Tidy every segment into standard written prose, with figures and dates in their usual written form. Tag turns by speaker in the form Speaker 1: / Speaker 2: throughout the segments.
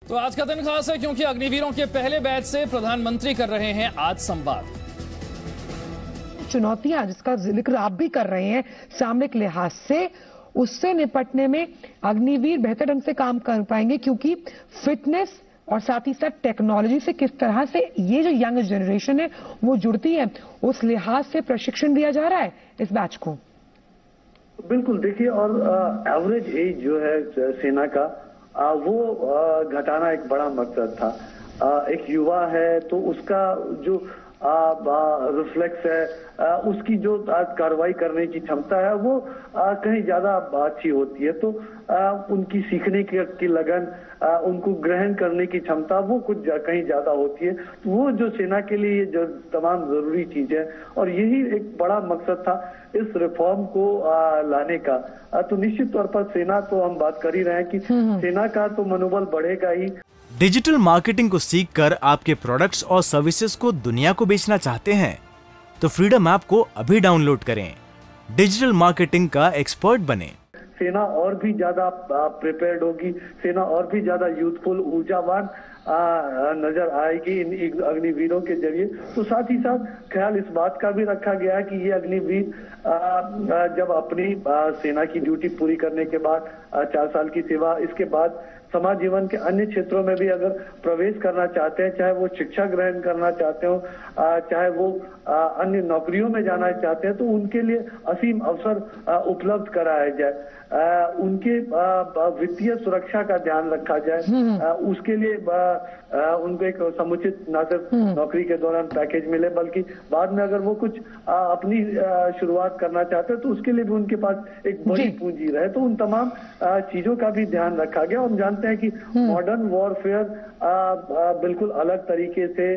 Speaker 1: तो आज का दिन खास है क्योंकि अग्निवीरों के पहले बैच से प्रधानमंत्री कर रहे हैं आज संवाद।
Speaker 2: चुनौतियां जिसका जिक्र आप भी कर रहे हैं सामरिक लिहाज से, उससे निपटने में अग्निवीर बेहतर ढंग से काम कर पाएंगे, क्योंकि फिटनेस और साथ ही साथ टेक्नोलॉजी से किस तरह से ये जो यंग जनरेशन है वो जुड़ती है, उस लिहाज से प्रशिक्षण दिया जा रहा है इस बैच को।
Speaker 3: बिल्कुल, देखिए, और एवरेज एज जो है सेना का वो घटाना एक बड़ा मकसद था। एक युवा है तो उसका जो रिफ्लेक्स है, उसकी जो कार्रवाई करने की क्षमता है वो कहीं ज्यादा अच्छी होती है। तो उनकी सीखने की लगन, उनको ग्रहण करने की क्षमता वो कुछ कहीं ज्यादा होती है। तो वो जो सेना के लिए जो तमाम जरूरी चीज है, और यही एक बड़ा मकसद था इस रिफॉर्म को लाने का। तो निश्चित तौर पर सेना, तो हम बात कर ही रहे हैं कि सेना का तो मनोबल बढ़ेगा ही।
Speaker 4: डिजिटल मार्केटिंग को सीखकर आपके प्रोडक्ट्स और सर्विसेज को दुनिया को बेचना चाहते हैं तो फ्रीडम ऐप को अभी डाउनलोड करें। डिजिटल मार्केटिंग का एक्सपर्ट बने।
Speaker 3: सेना और भी ज्यादा प्रिपेयर्ड होगी, सेना और भी ज्यादा यूथफुल, ऊर्जावान नजर आएगी इन अग्निवीरों के जरिए। तो साथ ही साथ ख्याल इस बात का भी रखा गया है कि ये अग्निवीर जब अपनी सेना की ड्यूटी पूरी करने के बाद 4 साल की सेवा, इसके बाद समाज जीवन के अन्य क्षेत्रों में भी अगर प्रवेश करना चाहते हैं, चाहे वो शिक्षा ग्रहण करना चाहते हो, चाहे वो अन्य नौकरियों में जाना चाहते हैं, तो उनके लिए असीम अवसर उपलब्ध कराया जाए। उनके वित्तीय सुरक्षा का ध्यान रखा जाए, उसके लिए उनको एक समुचित न सिर्फ नौकरी के दौरान पैकेज मिले, बल्कि बाद में अगर वो कुछ अपनी शुरुआत करना चाहते हैं तो उसके लिए भी उनके पास एक बड़ी पूंजी रहे। तो उन तमाम चीजों का भी ध्यान रखा गया। हम जानते हैं कि मॉडर्न वॉरफेयर बिल्कुल अलग तरीके से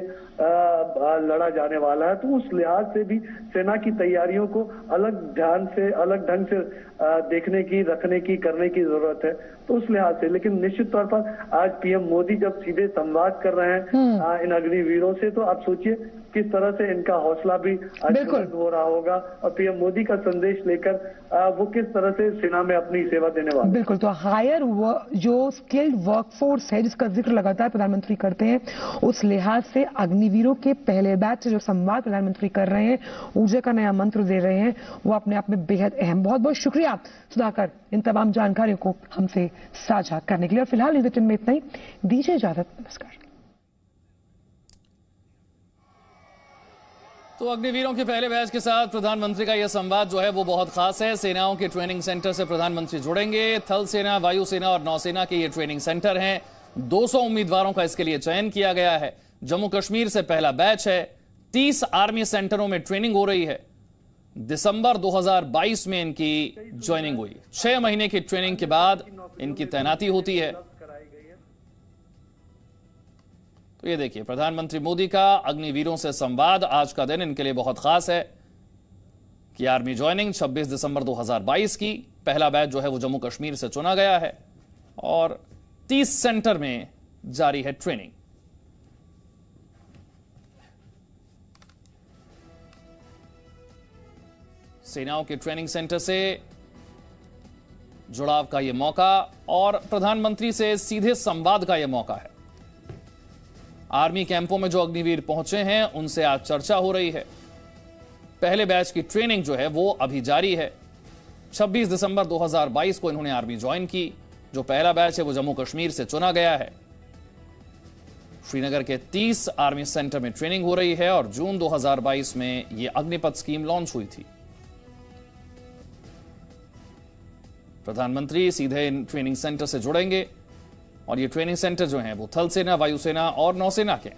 Speaker 3: लड़ा जाने वाला है, तो उस लिहाज से भी सेना की तैयारियों को अलग ध्यान से, अलग ढंग से देखने की, रखने की, करने की जरूरत है। तो उस लिहाज से, लेकिन निश्चित तौर पर आज पीएम मोदी जब सीधे संवाद कर रहे हैं इन अग्निवीरों से, तो आप सोचिए किस तरह से इनका हौसला भी बुलंद हो रहा होगा, और पीएम मोदी का संदेश लेकर वो किस तरह से सेना में अपनी सेवा देने वाले।
Speaker 2: बिल्कुल, तो हायर जो स्किल्ड वर्कफोर्स है जिसका जिक्र लगातार प्रधानमंत्री करते हैं, उस लिहाज से अग्निवीरों के पहले बैच से जो संवाद प्रधानमंत्री कर रहे हैं, ऊर्जा का नया मंत्र दे रहे हैं, वो अपने आप में बेहद अहम। बहुत बहुत शुक्रिया सुधाकर इन तमाम जानकारियों को हमसे साझा करने के लिए। और फिलहाल इस बुलेटिन में इतना ही, दीजिए इजाजत, नमस्कार।
Speaker 1: तो अग्निवीरों के पहले बैच के साथ प्रधानमंत्री का यह संवाद जो है वो बहुत खास है। सेनाओं के ट्रेनिंग सेंटर से प्रधानमंत्री जुड़ेंगे। थल सेना, वायुसेना और नौसेना के ये ट्रेनिंग सेंटर हैं। 200 उम्मीदवारों का इसके लिए चयन किया गया है। जम्मू कश्मीर से पहला बैच है। 30 आर्मी सेंटरों में ट्रेनिंग हो रही है। दिसंबर 2022 में इनकी ज्वाइनिंग हुई। 6 महीने की ट्रेनिंग के बाद इनकी तैनाती होती है। तो ये देखिए, प्रधानमंत्री मोदी का अग्निवीरों से संवाद। आज का दिन इनके लिए बहुत खास है कि आर्मी ज्वाइनिंग 26 दिसंबर 2022 की। पहला बैच जो है वो जम्मू कश्मीर से चुना गया है और 30 सेंटर में जारी है ट्रेनिंग। सेनाओं के ट्रेनिंग सेंटर से जुड़ाव का यह मौका और प्रधानमंत्री से सीधे संवाद का यह मौका है। आर्मी कैंपों में जो अग्निवीर पहुंचे हैं उनसे आज चर्चा हो रही है। पहले बैच की ट्रेनिंग जो है वो अभी जारी है। 26 दिसंबर 2022 को इन्होंने आर्मी ज्वाइन की। जो पहला बैच है वो जम्मू कश्मीर से चुना गया है। श्रीनगर के 30 आर्मी सेंटर में ट्रेनिंग हो रही है और जून 2022 में यह अग्निपथ स्कीम लॉन्च हुई थी। प्रधानमंत्री सीधे इन ट्रेनिंग सेंटर से जुड़ेंगे और ये ट्रेनिंग सेंटर जो हैं वो थल सेना, वायुसेना और नौसेना के।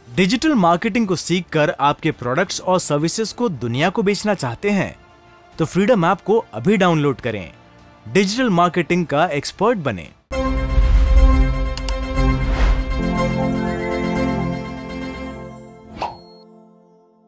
Speaker 4: डिजिटल मार्केटिंग को सीखकर आपके प्रोडक्ट्स और सर्विसेज को दुनिया को बेचना चाहते हैं तो फ्रीडम ऐप को अभी डाउनलोड करें। डिजिटल मार्केटिंग का एक्सपर्ट बने।